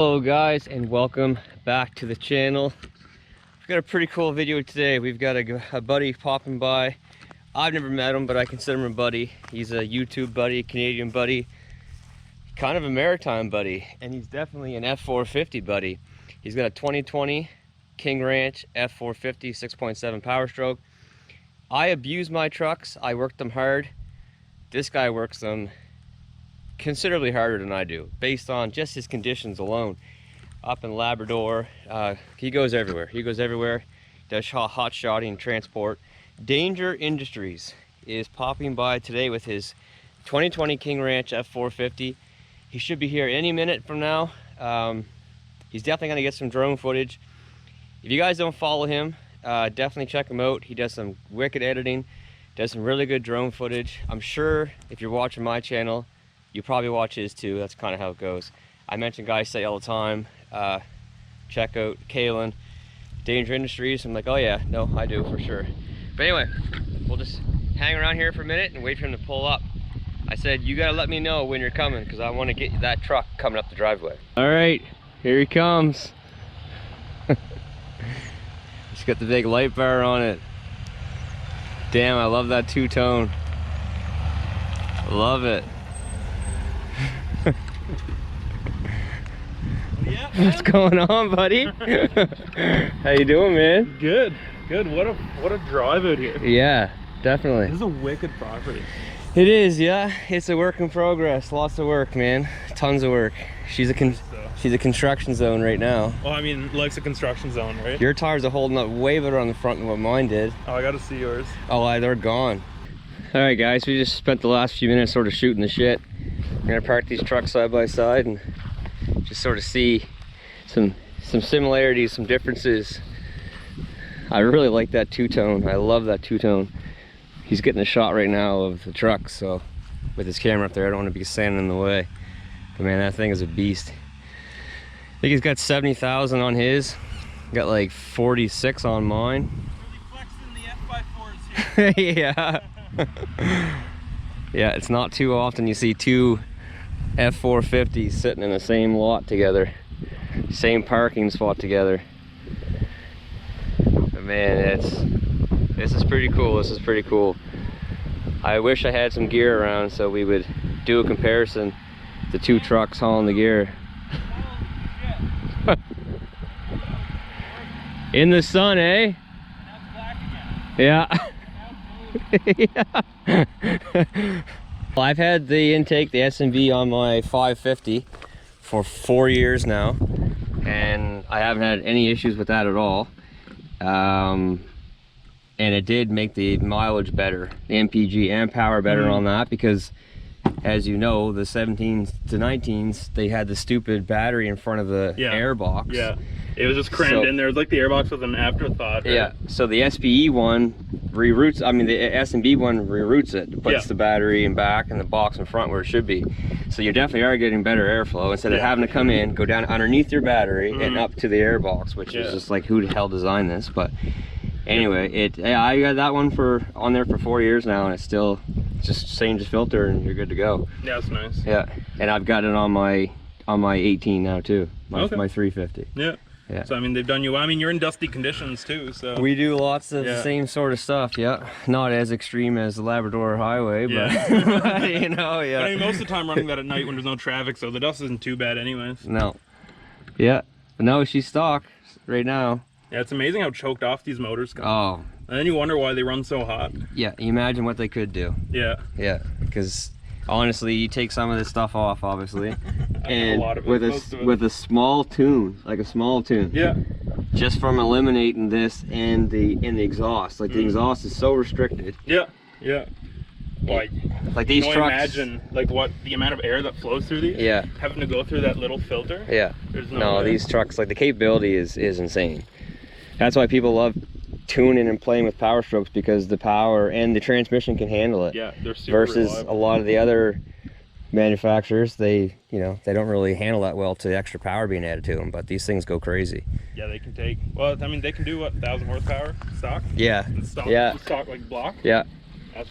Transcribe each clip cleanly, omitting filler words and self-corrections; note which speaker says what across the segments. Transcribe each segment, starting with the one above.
Speaker 1: Hello guys, and welcome back to the channel. We've got a pretty cool video today. We've got a buddy popping by. I've never met him, but I consider him a buddy. He's a YouTube buddy, Canadian buddy, kind of a maritime buddy, and he's definitely an F450 buddy. He's got a 2020 King Ranch F450 6.7 power stroke. I abuse my trucks. I work them hard. This guy works them considerably harder than I do, based on just his conditions alone. Up in Labrador, he goes everywhere. He does hot shotting, transport. Danger Industries is popping by today with his 2020 King Ranch F450. He should be here any minute from now. He's definitely going to get some drone footage. If you guys don't follow him, definitely check him out. He does some wicked editing, does some really good drone footage. I'm sure if you're watching my channel, you probably watch his too. That's kind of how it goes. I mention guys say all the time, check out Kalen, Danger Industries. I'm like, oh yeah, no, I do for sure. But anyway, we'll just hang around here for a minute and wait for him to pull up. I said, you gotta let me know when you're coming, because I want to get that truck coming up the driveway. All right, here he comes. He's got the big light bar on it. Damn, I love that two-tone. Love it.
Speaker 2: Yeah,
Speaker 1: what's going on, buddy? How you doing, man?
Speaker 2: Good. What a drive out here.
Speaker 1: Yeah, definitely.
Speaker 2: This is a wicked property.
Speaker 1: It is, yeah. It's a work in progress. Lots of work, man. Tons of work. She's a construction zone right now.
Speaker 2: Well, I mean, like's a construction zone, right?
Speaker 1: Your tires are holding up way better on the front than what mine did.
Speaker 2: Oh, I gotta see yours.
Speaker 1: Oh, they're gone. All right, guys. We just spent the last few minutes sort of shooting the shit. We're gonna park these trucks side by side and just sort of see some similarities, some differences. I really like that two-tone. I love that two-tone. He's getting a shot right now of the truck, so with his camera up there, I don't want to be standing in the way. But man, that thing is a beast. I think he's got 70,000 on his. Got like 46 on mine.
Speaker 2: Really flexing the F4s here.
Speaker 1: Yeah. Yeah, it's not too often you see two F450s sitting in the same lot together, same parking spot together. But man, this is pretty cool. This is pretty cool. I wish I had some gear around so we would do a comparison. The two trucks hauling the gear. In the sun, eh? Yeah. Yeah. Well, I've had the intake, the S&B on my 550 for 4 years now, and I haven't had any issues with that at all. And it did make the mileage better, the MPG and power better on that, because as you know, the 17s to 19s, they had the stupid battery in front of the airbox.
Speaker 2: Yeah, it was just crammed in there. It was like the airbox was an afterthought. Right?
Speaker 1: Yeah, so the SPE one reroutes, I mean the S&B one reroutes it, puts the battery in back and the box in front where it should be. So you definitely are getting better airflow instead of having to come in, go down underneath your battery and up to the airbox, which is just like, who the hell designed this? But anyway, I got that one on there for 4 years now, and it's still just change the filter and you're good to go.
Speaker 2: Yeah, that's nice.
Speaker 1: Yeah, and I've got it on my 18 now too, my 350.
Speaker 2: Yeah. Yeah. So I mean, they've done you. I mean, you're in dusty conditions too. So
Speaker 1: we do lots of the same sort of stuff. Yeah, not as extreme as the Labrador Highway, but, but you know,
Speaker 2: But I mean, most of the time running that at night when there's no traffic, so the dust isn't too bad, anyways.
Speaker 1: No. Yeah. But no, she's stock right now.
Speaker 2: Yeah, it's amazing how choked off these motors come.
Speaker 1: Oh.
Speaker 2: And then you wonder why they run so hot.
Speaker 1: Yeah. You imagine what they could do.
Speaker 2: Yeah.
Speaker 1: Yeah. Because honestly, you take some of this stuff off, obviously, and with a small tune, like a small tune.
Speaker 2: Yeah.
Speaker 1: Just from eliminating this and the exhaust, like the exhaust is so restricted.
Speaker 2: Yeah. Yeah. Like
Speaker 1: these trucks.
Speaker 2: Imagine like what the amount of air that flows through these.
Speaker 1: Yeah.
Speaker 2: Having to go through that little filter.
Speaker 1: Yeah.
Speaker 2: There's no
Speaker 1: these trucks, like the capability is insane. That's why people love tuning and playing with power strokes, because the power and the transmission can handle it.
Speaker 2: Yeah, they're super
Speaker 1: versus
Speaker 2: reliable.
Speaker 1: A lot of the other manufacturers, they don't really handle that well to the extra power being added to them, but these things go crazy.
Speaker 2: Yeah, they can take, well, I mean, they can do what, 1,000 horsepower stock?
Speaker 1: Yeah.
Speaker 2: Stock like block?
Speaker 1: Yeah.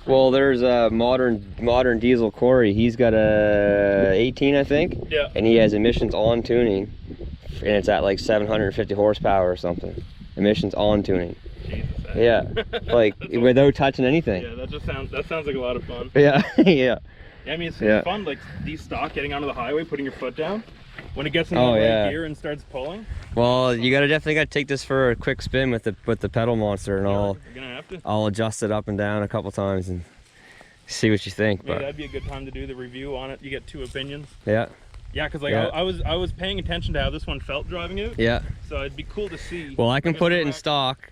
Speaker 1: Well, there's a modern diesel Corey. He's got a 18, I think.
Speaker 2: Yeah.
Speaker 1: And he has emissions on tuning, and it's at like 750 horsepower or something. Emissions on tuning.
Speaker 2: Jesus.
Speaker 1: Yeah. Like without touching anything.
Speaker 2: Yeah, that sounds like a lot of fun.
Speaker 1: Yeah. Yeah.
Speaker 2: Yeah, I mean, it's fun, like these stock, getting onto the highway, putting your foot down. When it gets in the right gear and starts pulling.
Speaker 1: Well, you definitely gotta take this for a quick spin with the pedal monster, and
Speaker 2: You're gonna have to.
Speaker 1: I'll adjust it up and down a couple times and see what you think.
Speaker 2: Maybe
Speaker 1: but
Speaker 2: that'd be a good time to do the review on it. You get 2 opinions.
Speaker 1: Yeah.
Speaker 2: Yeah, because like I was paying attention to how this one felt driving it.
Speaker 1: Yeah.
Speaker 2: So it'd be cool to see.
Speaker 1: Well, I can put it in stock,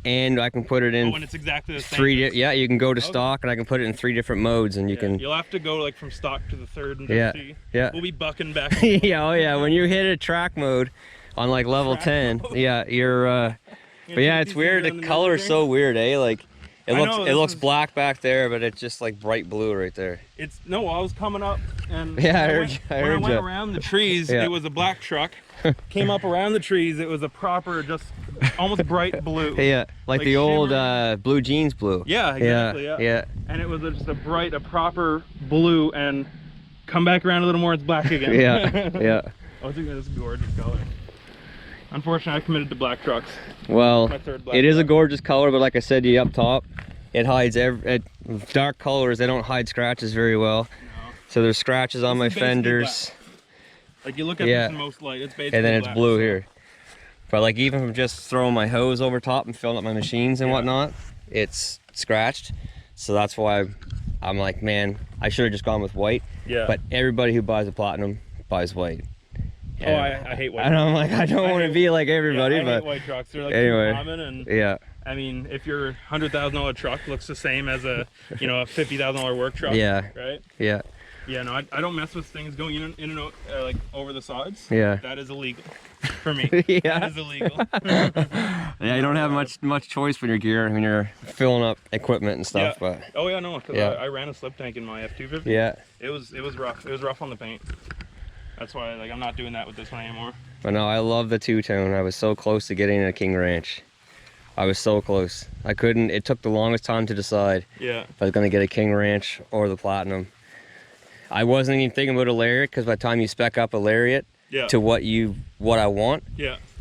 Speaker 1: and I can put it in
Speaker 2: when it's exactly the same.
Speaker 1: 3. Yeah, you can go to stock, and I can put it in 3 different modes, and you can.
Speaker 2: You'll have to go like from stock to the third and just see.
Speaker 1: Yeah.
Speaker 2: We'll be bucking back.
Speaker 1: Yeah. Oh yeah. When you hit a track mode on like level 10, yeah, you're. But yeah, it's weird. The color is so weird, eh? Like. It looks black back there, but it's just like bright blue right there.
Speaker 2: I was coming up and
Speaker 1: I heard
Speaker 2: when I went around the trees, it was a black truck. Came up around the trees, it was a proper, just almost bright blue.
Speaker 1: Yeah, like the old blue jeans blue.
Speaker 2: Yeah, exactly. Yeah. And it was just a proper blue, and come back around a little more, it's black again.
Speaker 1: Yeah, yeah.
Speaker 2: I think that's a gorgeous color. Unfortunately, I committed to black trucks.
Speaker 1: Well, it is a gorgeous color, but like I said to you up top, it hides dark colors. They don't hide scratches very well. No. So there's scratches on my fenders.
Speaker 2: Black. Like you look at this in most light, it's basically
Speaker 1: and then it's
Speaker 2: black,
Speaker 1: blue here. But like even from just throwing my hose over top and filling up my machines and whatnot, it's scratched. So that's why I'm like, man, I should have just gone with white. Yeah. But everybody who buys a platinum buys white.
Speaker 2: Oh, I hate white.
Speaker 1: And I'm like, I don't want to be like everybody,
Speaker 2: I
Speaker 1: but
Speaker 2: hate white trucks. They're like
Speaker 1: anyway,
Speaker 2: too common, and I mean, if your $100,000 truck looks the same as a a $50,000 work truck, right? Yeah. Yeah, no, I don't mess with things going in and out like over the sides. Yeah. That is illegal for me. That is illegal.
Speaker 1: Yeah, you don't have much choice when you're filling up equipment and stuff.
Speaker 2: Yeah.
Speaker 1: But
Speaker 2: oh yeah, no, because I ran a slip tank in my F450.
Speaker 1: Yeah.
Speaker 2: It was rough. It was rough on the paint. That's why I'm not doing that with this one anymore.
Speaker 1: But no, I love the two-tone. I was so close to getting a King Ranch. I was so close. I couldn't. It took the longest time to decide if I was gonna get a King Ranch or the Platinum. I wasn't even thinking about a Lariat, because by the time you spec up a Lariat to what I want,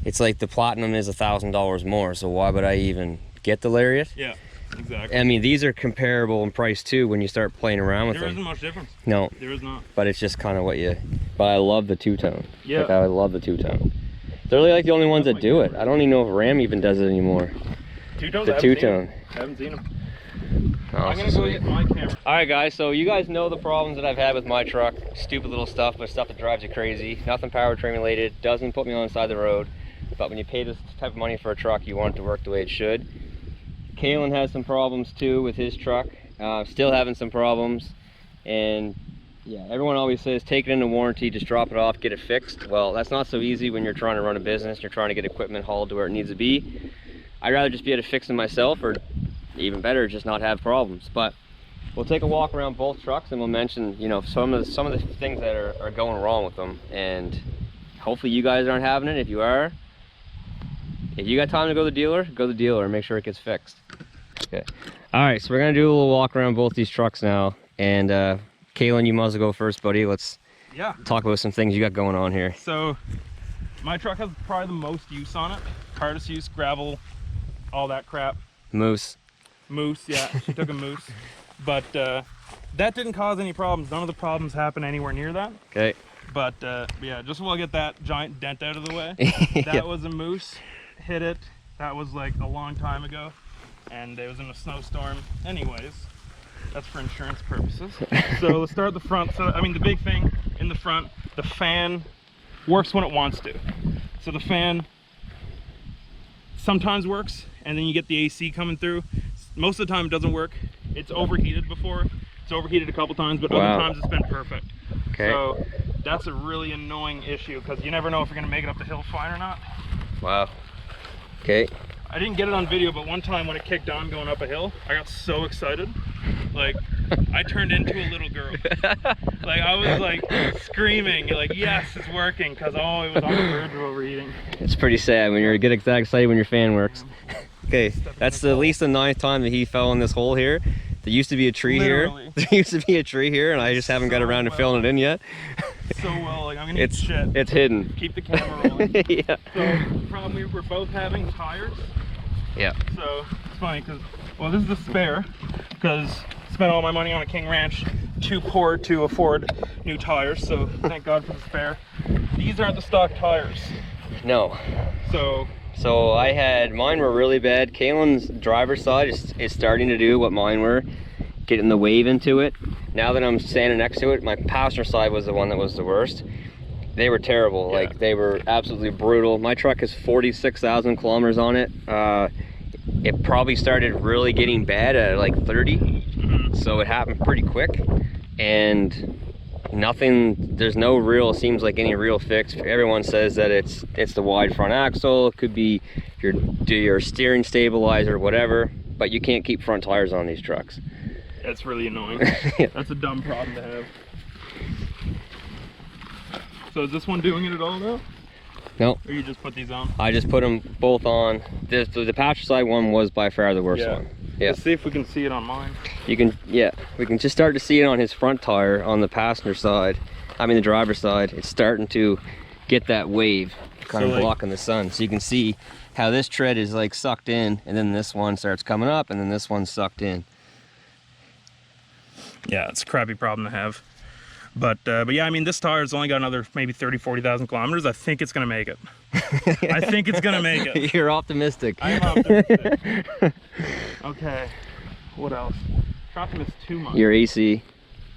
Speaker 1: it's like the Platinum is $1,000 more. So why would I even get the Lariat? Yeah. Exactly. I mean, these are comparable in price too when you start playing around with them.
Speaker 2: There isn't much difference.
Speaker 1: No.
Speaker 2: There is not.
Speaker 1: But it's just kind of what you... But I love the two-tone. Yeah. Like, I love the two-tone. They're really like the only ones that do it. I don't even know if Ram even does it anymore.
Speaker 2: Two-tone?
Speaker 1: The two-tone.
Speaker 2: I haven't seen them.
Speaker 1: Oh,
Speaker 2: I'm going to go get my camera.
Speaker 1: Alright guys, so you guys know the problems that I've had with my truck. Stupid little stuff, but stuff that drives you crazy. Nothing powertrain related. Doesn't put me on the side of the road. But when you pay this type of money for a truck, you want it to work the way it should. Kalen has some problems too with his truck, still having some problems, and yeah, everyone always says take it into warranty, just drop it off, get it fixed. Well, that's not so easy when you're trying to run a business, you're trying to get equipment hauled to where it needs to be. I'd rather just be able to fix it myself, or even better, just not have problems. But we'll take a walk around both trucks and we'll mention, some of the things that are going wrong with them, and hopefully you guys aren't having it. If you are, if you got time to go to the dealer and make sure it gets fixed. Okay. All right, so we're gonna do a little walk around both these trucks now. And Kalen, you might as well go first, buddy. Let's talk about some things you got going on here.
Speaker 2: So my truck has probably the most use on it. Hardest use, gravel, all that crap.
Speaker 1: Moose,
Speaker 2: yeah, she took a moose. But that didn't cause any problems. None of the problems happened anywhere near that. Okay. But yeah, just while I get that giant dent out of the way. That was a moose. Hit it. That was like a long time ago, and it was in a snowstorm. Anyways, that's for insurance purposes. So let's start at the front. So I mean, the big thing in the front, the fan works when it wants to. So the fan sometimes works, and then you get the AC coming through. Most of the time it doesn't work. It's overheated before. It's overheated a couple times, but other times it's been perfect. Okay. So that's a really annoying issue, because you never know if you're gonna make it up the hill fine or not. Wow. Okay. I didn't get it on video, but one time when it kicked on going up a hill, I got so excited. Like, I turned into a little girl. Like, I was like screaming, like, yes, it's working, because it was on the verge of overheating. It's pretty sad when you get that excited when your fan works. Okay, that's at least the 9th time that he fell in this hole here.
Speaker 1: There used to be a tree
Speaker 2: Literally.
Speaker 1: here. There used to be a tree here, and I just haven't got around to filling it in yet.
Speaker 2: So well, like I'm gonna eat shit.
Speaker 1: It's hidden.
Speaker 2: Keep the camera rolling.
Speaker 1: Yeah.
Speaker 2: So the problem we're both having tires.
Speaker 1: Yeah.
Speaker 2: So it's funny because, well, this is the spare because I spent all my money on a King Ranch, too poor to afford new tires. So thank God for the spare. These aren't the stock tires.
Speaker 1: No.
Speaker 2: So
Speaker 1: I had, mine were really bad. Kalen's driver's side is starting to do what mine were, getting the wave into it. Now that I'm standing next to it, my passenger side was the one that was the worst. They were terrible.
Speaker 2: Yeah.
Speaker 1: Like, they were absolutely brutal. My truck has 46,000 kilometers on it. It probably started really getting bad at like 30. So it happened pretty quick. And there's no real, seems like any real fix. Everyone says that it's the wide front axle. It could be your steering stabilizer, whatever. But you can't keep front tires on these trucks.
Speaker 2: that's really annoying.
Speaker 1: Yeah.
Speaker 2: That's a dumb problem to have. So is this one doing it at all though?
Speaker 1: No.
Speaker 2: Or you just put these on?
Speaker 1: I just put them both on. The passenger side one was by far the worst one. Yeah.
Speaker 2: Let's see if we can see it on mine.
Speaker 1: You can, yeah, we can just start to see it on his front tire on the passenger side. I mean the driver's side. It's starting to get that wave kind of blocking the sun. So you can see how this tread is like sucked in, and then this one starts coming up, and then this one's sucked in.
Speaker 2: Yeah, it's a crappy problem to have. But yeah, I mean, this tire's only got another maybe 30-40,000 kilometers. I think it's gonna make it. I think it's gonna make it.
Speaker 1: You're optimistic.
Speaker 2: I am optimistic. Okay, what else? Try to miss too much.
Speaker 1: Your AC.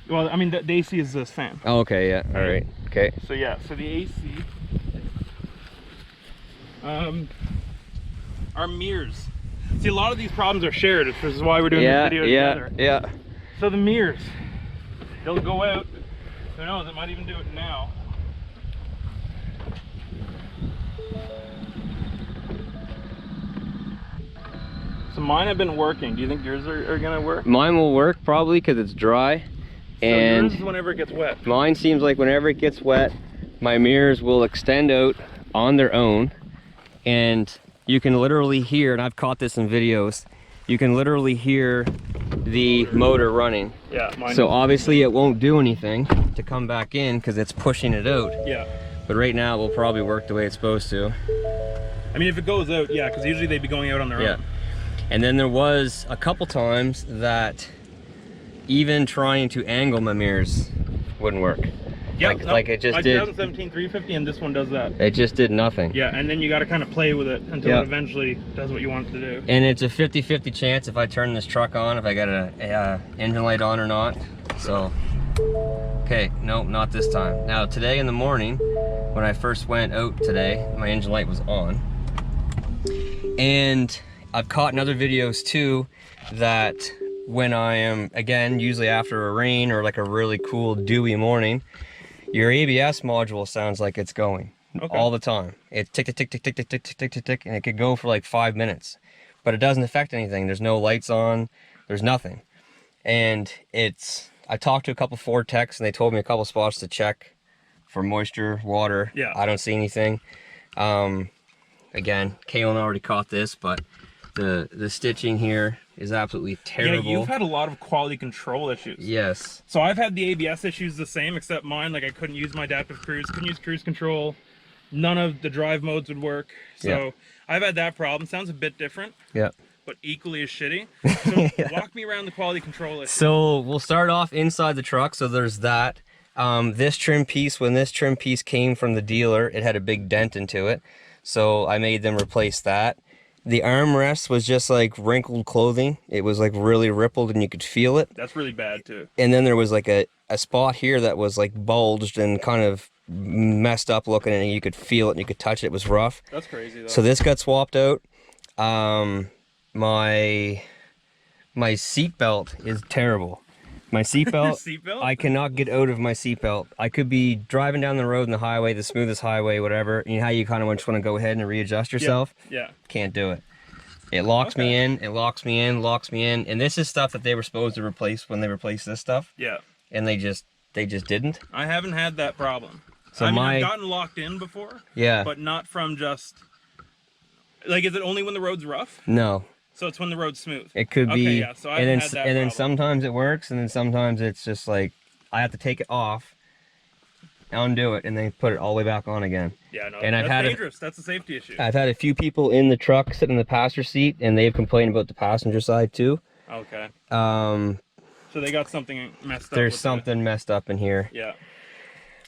Speaker 2: Well, I mean, the AC is this fan.
Speaker 1: Oh, okay, yeah, all right, okay.
Speaker 2: So yeah, so the AC. Our mirrors. See, a lot of these problems are shared, which is why we're doing this video together.
Speaker 1: Yeah.
Speaker 2: So the mirrors, they'll go out. Who knows, it might even do it now. So mine have been working. Do you think yours are gonna work?
Speaker 1: Mine will work probably because it's dry.
Speaker 2: So
Speaker 1: And
Speaker 2: yours is whenever it gets wet.
Speaker 1: mine seems like whenever it gets wet, my mirrors will extend out on their own. And you can literally hear, and I've caught this in videos, you can literally hear the motor running.
Speaker 2: Yeah, mine
Speaker 1: So
Speaker 2: is.
Speaker 1: obviously it won't do anything to come back in because it's pushing it out.
Speaker 2: Yeah.
Speaker 1: But right now it will probably work the way it's supposed to.
Speaker 2: I mean, if it goes out, yeah, because usually they'd be going out on their own.
Speaker 1: And then there was a couple times that even trying to angle my mirrors wouldn't work.
Speaker 2: Yeah,
Speaker 1: like it just
Speaker 2: my
Speaker 1: did.
Speaker 2: 2017 350 and this one does that.
Speaker 1: It just did nothing.
Speaker 2: Yeah, and then you got to kind of play with it until it eventually does what you want it to do.
Speaker 1: And it's a 50-50 chance if I turn this truck on, if I got a engine light on or not. So, okay, no, not this time. Now today in the morning, when I first went out today, my engine light was on. And I've caught in other videos too that when I am, again, usually after a rain or like a really cool dewy morning, your ABS module sounds like it's going all the time. It's tick, tick, tick, tick, tick, tick, tick, tick, tick, tick, tick, and it could go for like 5 minutes, but it doesn't affect anything. There's no lights on, there's nothing. And I talked to a couple Ford techs and they told me a couple spots to check for moisture, water.
Speaker 2: Yeah.
Speaker 1: I don't see anything. Again, Kalen already caught this, but the stitching here is absolutely terrible.
Speaker 2: Yeah, you've had a lot of quality control issues.
Speaker 1: Yes.
Speaker 2: So I've had the ABS issues the same, except mine, like I couldn't use my adaptive cruise, couldn't use cruise control. None of the drive modes would work. So I've had that problem. Sounds a bit different.
Speaker 1: Yeah.
Speaker 2: But equally as shitty. So walk me around the quality control issues.
Speaker 1: So we'll start off inside the truck. So there's that. This trim piece, when this trim piece came from the dealer, it had a big dent into it. So I made them replace that. The armrest was just like wrinkled clothing. It was like really rippled and you could feel it.
Speaker 2: That's really bad too.
Speaker 1: And then there was like a spot here that was like bulged and kind of messed up looking, and you could feel it and you could touch it. It was rough.
Speaker 2: That's crazy though.
Speaker 1: So this got swapped out. My seat belt is terrible. My seat belt, I cannot get out of my seat belt. I could be driving down the road in the highway, the smoothest highway, whatever. You know how you kind of just want to go ahead and readjust yourself?
Speaker 2: Yeah.
Speaker 1: Can't do it. It locks me in, it locks me in, locks me in. And this is stuff that they were supposed to replace when they replaced this stuff.
Speaker 2: Yeah.
Speaker 1: And they just didn't.
Speaker 2: I haven't had that problem.
Speaker 1: So
Speaker 2: I mean, I've gotten locked in before.
Speaker 1: Yeah.
Speaker 2: But not from just, like, is it only when the road's rough?
Speaker 1: No.
Speaker 2: So it's when the road's smooth.
Speaker 1: It could
Speaker 2: Okay,
Speaker 1: be.
Speaker 2: yeah, so I haven't had that
Speaker 1: and then
Speaker 2: problem.
Speaker 1: sometimes it works, and then sometimes it's just like I have to take it off, undo it, and then put it all the way back on again.
Speaker 2: Yeah, no,
Speaker 1: and
Speaker 2: that's dangerous. That's a safety issue.
Speaker 1: I've had a few people in the truck sitting in the passenger seat, and they've complained about the passenger side too.
Speaker 2: Okay.
Speaker 1: So
Speaker 2: they got something messed up.
Speaker 1: There's something messed up in here.
Speaker 2: Yeah.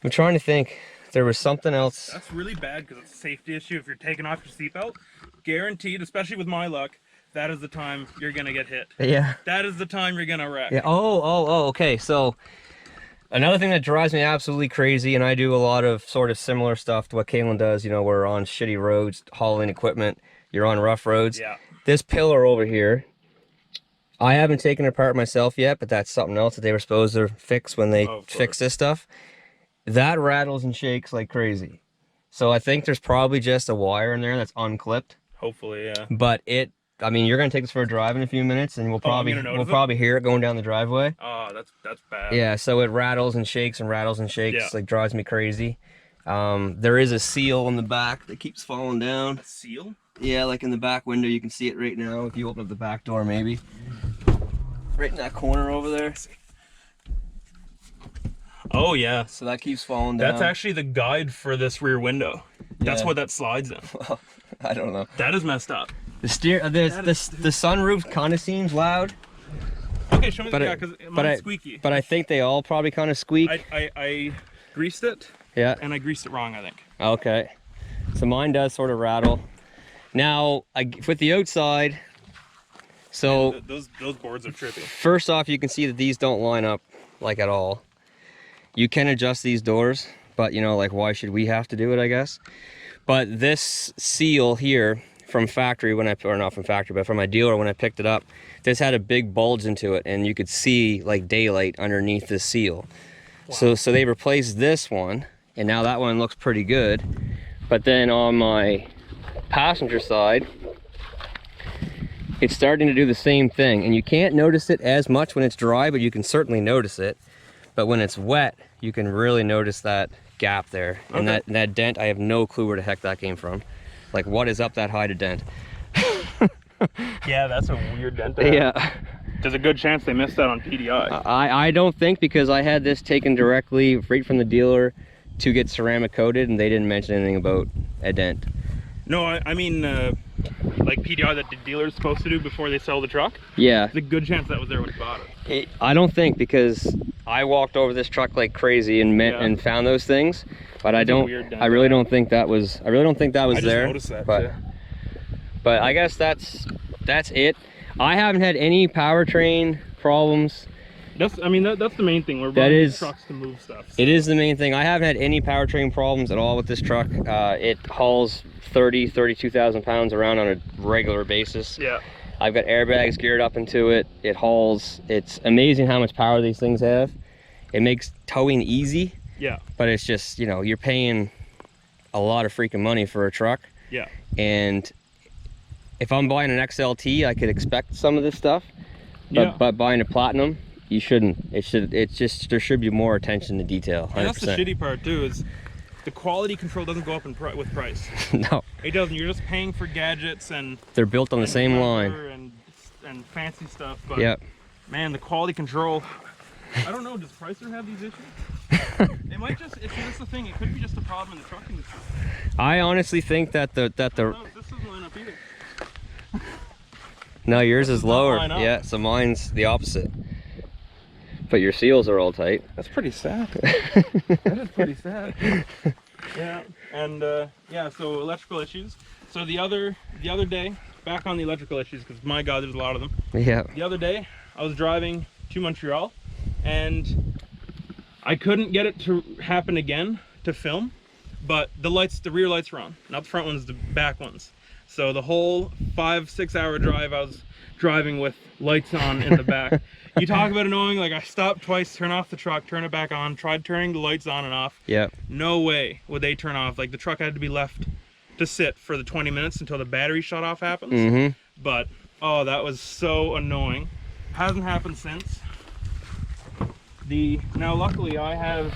Speaker 1: I'm trying to think. There was something else.
Speaker 2: That's really bad because it's a safety issue. If you're taking off your seatbelt, guaranteed, especially with my luck, that is the time you're gonna get hit.
Speaker 1: Yeah.
Speaker 2: That is the time you're gonna wreck.
Speaker 1: Yeah. Oh. Okay. So another thing that drives me absolutely crazy, and I do a lot of sort of similar stuff to what Kalen does. You know, we're on shitty roads, hauling equipment. You're on rough roads.
Speaker 2: Yeah.
Speaker 1: This pillar over here, I haven't taken it apart myself yet, but that's something else that they were supposed to fix when they fix this stuff. That rattles and shakes like crazy. So I think there's probably just a wire in there that's unclipped.
Speaker 2: Hopefully, yeah.
Speaker 1: But I mean, you're gonna take this for a drive in a few minutes, and we'll probably hear it going down the driveway.
Speaker 2: Oh, that's bad.
Speaker 1: Yeah, so it rattles and shakes and rattles and shakes,
Speaker 2: Yeah.
Speaker 1: like drives me crazy. There is a seal in the back that keeps falling down.
Speaker 2: A seal?
Speaker 1: Yeah, like in the back window, you can see it right now. If you open up the back door, maybe. Right in that corner over there.
Speaker 2: Oh yeah.
Speaker 1: So that keeps falling down.
Speaker 2: That's actually the guide for this rear window. That's
Speaker 1: Yeah.
Speaker 2: what that slides in.
Speaker 1: Well, I don't know.
Speaker 2: That is messed up.
Speaker 1: The sunroof kind of seems loud.
Speaker 2: Okay, show me the guy because mine's squeaky.
Speaker 1: But I think they all probably kind of squeak.
Speaker 2: I greased it.
Speaker 1: Yeah.
Speaker 2: And I greased it wrong, I think.
Speaker 1: Okay. So mine does sort of rattle. Now, with the outside, so
Speaker 2: those boards are trippy.
Speaker 1: First off, you can see that these don't line up like at all. You can adjust these doors, but you know, like why should we have to do it, I guess? But this seal here from factory, or not from factory, but from my dealer when I picked it up, this had a big bulge into it, and you could see like daylight underneath the seal. Wow. So they replaced this one, and now that one looks pretty good. But then on my passenger side, it's starting to do the same thing, and you can't notice it as much when it's dry, but you can certainly notice it. But when it's wet, you can really notice that gap there. And that dent, I have no clue where the heck that came from. Like, what is up that high to dent?
Speaker 2: Yeah, that's a weird dent.
Speaker 1: Yeah.
Speaker 2: There's a good chance they missed that on PDI.
Speaker 1: I don't think, because I had this taken directly right from the dealer to get ceramic coated, and they didn't mention anything about a dent.
Speaker 2: No, I mean, like PDI that the dealer's supposed to do before they sell the truck?
Speaker 1: Yeah.
Speaker 2: There's a good chance that was there when you bought it.
Speaker 1: I don't think, because I walked over this truck like crazy and found those things, but I really don't think that was there. I just
Speaker 2: noticed that too.
Speaker 1: But I guess that's it. I haven't had any powertrain problems.
Speaker 2: That's the main thing. We're buying trucks to move stuff. So.
Speaker 1: It is the main thing. I haven't had any powertrain problems at all with this truck. It hauls 32,000 pounds around on a regular basis.
Speaker 2: Yeah.
Speaker 1: I've got airbags geared up into it. It hauls. It's amazing how much power these things have. It makes towing easy.
Speaker 2: Yeah.
Speaker 1: But it's just, you know, you're paying a lot of freaking money for a truck.
Speaker 2: Yeah.
Speaker 1: And if I'm buying an XLT, I could expect some of this stuff. But buying a Platinum, you shouldn't. There should be more attention to detail. 100%.
Speaker 2: And that's the shitty part too, is the quality control doesn't go up with price.
Speaker 1: No.
Speaker 2: It doesn't. You're just paying for gadgets and
Speaker 1: they're built on the same line.
Speaker 2: And fancy stuff. But man, the quality control, I don't know, does Chrysler have these issues? It might just, it's just the thing, it could be just a problem in the truck industry.
Speaker 1: I honestly think that
Speaker 2: No, this doesn't line up either.
Speaker 1: No, yours is lower. Yeah, so mine's the opposite. But your seals are all tight.
Speaker 2: That's pretty sad. That is pretty sad. Yeah, and yeah, so electrical issues. So the other day, back on the electrical issues, because my God, there's a lot of them.
Speaker 1: Yeah.
Speaker 2: The other day, I was driving to Montreal, and I couldn't get it to happen again to film, but the rear lights were on. Not the front ones, the back ones. So the whole 5-6 hour drive, I was driving with lights on in the back. You talk about annoying, like I stopped twice, turn off the truck, turn it back on, tried turning the lights on and off.
Speaker 1: Yeah.
Speaker 2: No way would they turn off. Like the truck had to be left to sit for the 20 minutes until the battery shut off happens.
Speaker 1: Mm-hmm.
Speaker 2: But, oh, that was so annoying. Hasn't happened since. Now luckily I have,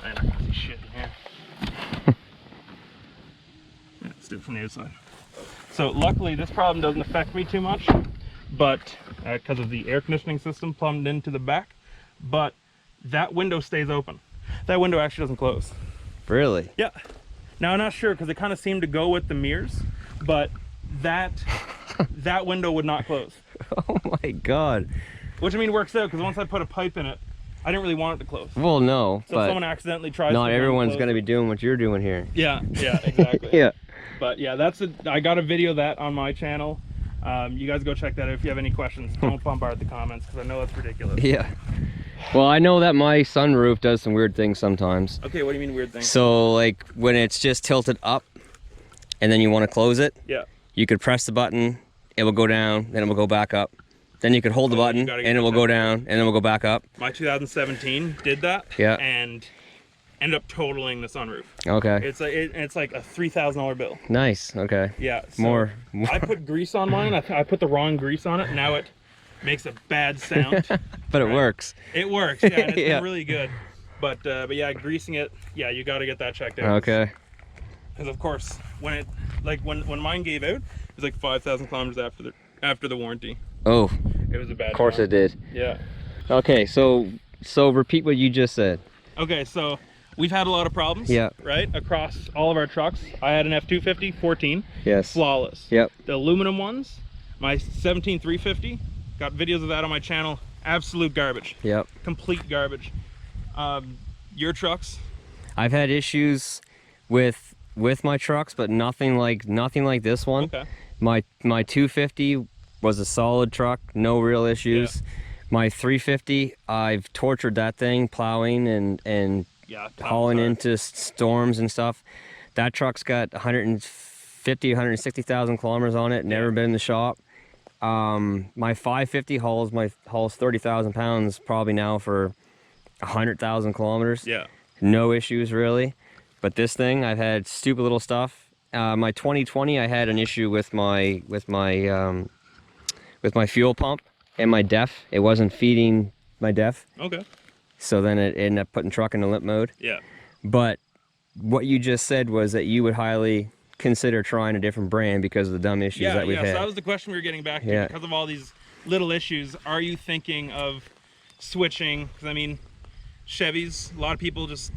Speaker 2: I don't see shit in here. Yeah, let's do it from the outside. So luckily this problem doesn't affect me too much, but because of the air conditioning system plumbed into the back, but that window stays open. That window actually doesn't close.
Speaker 1: Really?
Speaker 2: Yeah. Now I'm not sure because it kind of seemed to go with the mirrors, but that window would not close.
Speaker 1: Oh my God.
Speaker 2: Which I mean works out because once I put a pipe in it, I didn't really want it to close.
Speaker 1: Well, no,
Speaker 2: so
Speaker 1: but
Speaker 2: if someone accidentally tries
Speaker 1: not
Speaker 2: to
Speaker 1: everyone's
Speaker 2: close
Speaker 1: going to be doing what you're doing here.
Speaker 2: Yeah, exactly.
Speaker 1: Yeah.
Speaker 2: But yeah, I got a video of that on my channel. You guys go check that out. If you have any questions, don't bombard the comments because I know that's ridiculous.
Speaker 1: Yeah. Well, I know that my sunroof does some weird things sometimes.
Speaker 2: Okay, what do you mean weird things?
Speaker 1: So like when it's just tilted up and then you want to close it,
Speaker 2: yeah,
Speaker 1: you could press the button, it will go down, then it will go back up. Then you could hold the button and it will go down and it will go back up.
Speaker 2: My 2017 did that.
Speaker 1: Yeah.
Speaker 2: And ended up totaling the sunroof.
Speaker 1: Okay.
Speaker 2: It's like a $3,000 bill.
Speaker 1: Nice. Okay.
Speaker 2: Yeah. So
Speaker 1: more.
Speaker 2: I put grease on mine. I put the wrong grease on it. Now it makes a bad sound.
Speaker 1: But it works.
Speaker 2: It works. Yeah. And it's
Speaker 1: Yeah.
Speaker 2: been really good. But yeah, greasing it. Yeah, you got to get that checked out.
Speaker 1: Okay.
Speaker 2: Because of course, when mine gave out, it was like 5,000 kilometers after the warranty.
Speaker 1: Oh.
Speaker 2: It was a bad.
Speaker 1: Of course it did.
Speaker 2: Yeah.
Speaker 1: Okay. So repeat what you just said.
Speaker 2: Okay. So we've had a lot of problems.
Speaker 1: Yeah.
Speaker 2: Right across all of our trucks. I had an F250 14.
Speaker 1: Yes.
Speaker 2: Flawless.
Speaker 1: Yep.
Speaker 2: The aluminum ones, my 17 350. Got videos of that on my channel. Absolute garbage.
Speaker 1: Yep.
Speaker 2: Complete garbage. Your trucks?
Speaker 1: I've had issues with my trucks, but nothing like this one.
Speaker 2: Okay.
Speaker 1: My 250 was a solid truck, no real issues.
Speaker 2: Yeah.
Speaker 1: My 350, I've tortured that thing, plowing and
Speaker 2: Yeah,
Speaker 1: hauling into storms and stuff. That truck's got 150, 160,000 kilometers on it. Never been in the shop. My 550 hauls 30,000 pounds probably now for 100,000 kilometers.
Speaker 2: Yeah.
Speaker 1: No issues really. But this thing, I've had stupid little stuff. My 2020, I had an issue with my fuel pump and my DEF. It wasn't feeding my DEF.
Speaker 2: Okay.
Speaker 1: So then it ended up putting truck into limp mode.
Speaker 2: Yeah.
Speaker 1: But what you just said was that you would highly consider trying a different brand because of the dumb issues that we've had.
Speaker 2: So that was the question we were getting back to.
Speaker 1: Yeah.
Speaker 2: Because of all these little issues, are you thinking of switching? Because I mean, Chevys, a lot of people just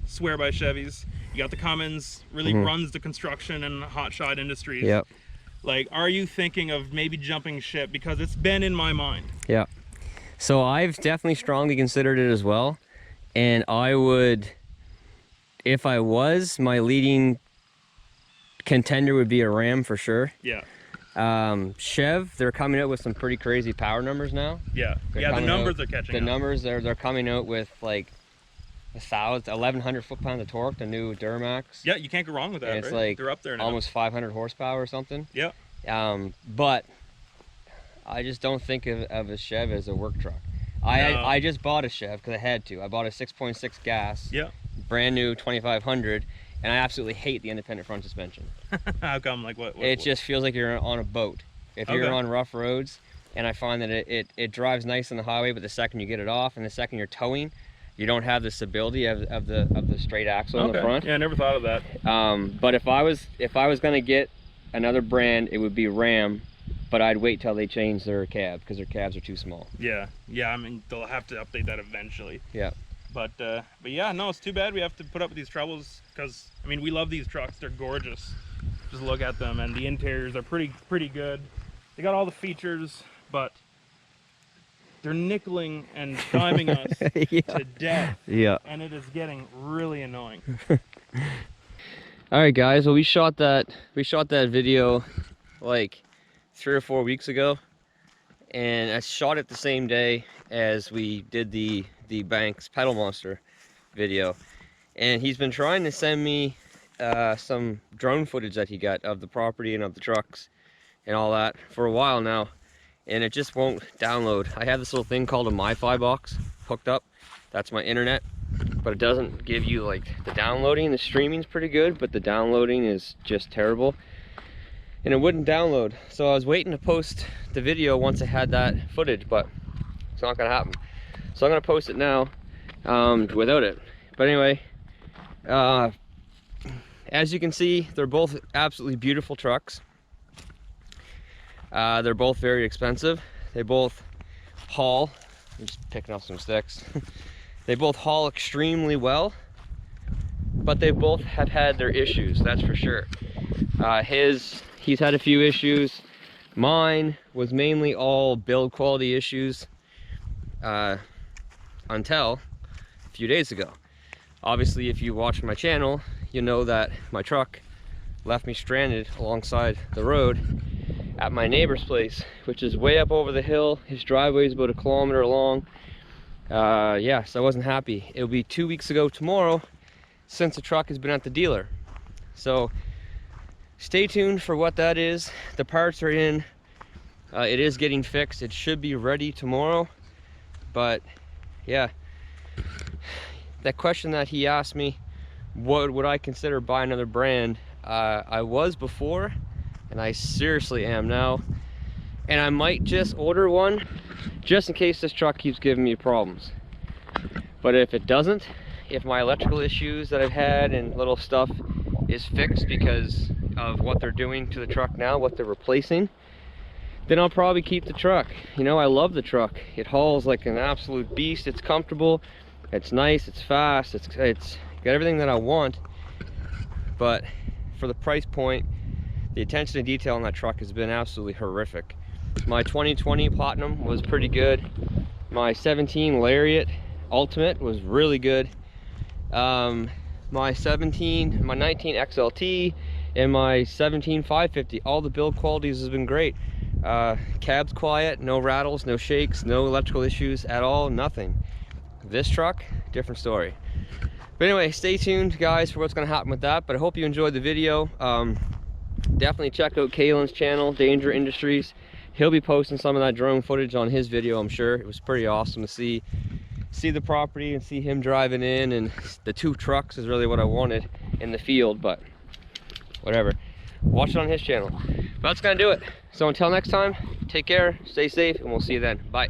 Speaker 2: swear by Chevys. You got the Cummins, really runs the construction and hotshot industries.
Speaker 1: Yep.
Speaker 2: Like, are you thinking of maybe jumping ship? Because it's been in my mind.
Speaker 1: Yeah. So I've definitely strongly considered it as well. And I would, if I was, my leading contender would be a Ram for sure.
Speaker 2: Yeah.
Speaker 1: Chev, they're coming out with some pretty crazy power numbers now.
Speaker 2: Yeah. The numbers are catching up.
Speaker 1: The numbers, they're coming out with like 1,100 foot-pounds of torque, the new Duramax.
Speaker 2: Yeah, you can't go wrong with that,
Speaker 1: and it's
Speaker 2: right?
Speaker 1: like
Speaker 2: They're up there now.
Speaker 1: almost 500 horsepower or something.
Speaker 2: Yeah.
Speaker 1: But I just don't think of a Chev as a work truck. I just bought a Chev because I had to. I bought a 6.6 gas.
Speaker 2: Yeah.
Speaker 1: Brand new 2500, and I absolutely hate the independent front suspension.
Speaker 2: How come? Like what?
Speaker 1: It just feels like you're on a boat. If you're on rough roads, and I find that it drives nice on the highway, but the second you get it off and the second you're towing, you don't have the stability of the straight axle in the front.
Speaker 2: Yeah, I never thought of that.
Speaker 1: But if I was gonna get another brand, it would be Ram, but I'd wait till they change their cab because their cabs are too small.
Speaker 2: Yeah. I mean, they'll have to update that eventually.
Speaker 1: Yeah.
Speaker 2: But yeah, no, it's too bad we have to put up with these troubles because I mean, we love these trucks. They're gorgeous. Just look at them, and the interiors are pretty good. They got all the features, but they're nickeling and diming us to death.
Speaker 1: Yeah.
Speaker 2: And it is getting really annoying.
Speaker 1: All right, guys. Well, we shot that video like 3 or 4 weeks ago, and I shot it the same day as we did the Banks Pedal Monster video. And he's been trying to send me some drone footage that he got of the property and of the trucks and all that for a while now, and it just won't download. I have this little thing called a MiFi box hooked up. That's my internet, but it doesn't give you like the downloading. The streaming's pretty good, but the downloading is just terrible, and it wouldn't download. So I was waiting to post the video once I had that footage, but it's not gonna happen. So I'm gonna post it now without it. But anyway, as you can see, they're both absolutely beautiful trucks. They're both very expensive. They both haul, I'm just picking up some sticks. They both haul extremely well, but they both have had their issues, that's for sure. He's had a few issues. Mine was mainly all build quality issues until a few days ago. Obviously, if you watch my channel, you know that my truck left me stranded alongside the road at my neighbor's place, which is way up over the hill. His driveway is about 1 kilometer long. Yeah, so I wasn't happy. It'll be 2 weeks ago tomorrow since the truck has been at the dealer. So stay tuned for what that is. The parts are in. It is getting fixed. It should be ready tomorrow. But yeah, that question that he asked me, what would I consider buying another brand? I was before, and I seriously am now. And I might just order one just in case this truck keeps giving me problems. But if it doesn't, if my electrical issues that I've had and little stuff is fixed because of what they're doing to the truck now, what they're replacing, then I'll probably keep the truck. You know, I love the truck. It hauls like an absolute beast. It's comfortable, it's nice, it's fast, it's got everything that I want. But for the price point, the attention to detail on that truck has been absolutely horrific. My 2020 Platinum was pretty good. My 17 Lariat Ultimate was really good. My 19 XLT and my 17 550, all the build qualities has been great. Cab's quiet, no rattles, no shakes, no electrical issues at all, nothing. This truck, different story. But anyway, stay tuned guys for what's going to happen with that. But I hope you enjoyed the video. Definitely check out Kalen's channel, Danger Industries. He'll be posting some of that drone footage on his video, I'm sure. It was pretty awesome to see the property and see him driving in, and the 2 trucks is really what I wanted in the field, but whatever. Watch it on his channel. But that's gonna do it. So until next time, take care, stay safe, and we'll see you then. Bye.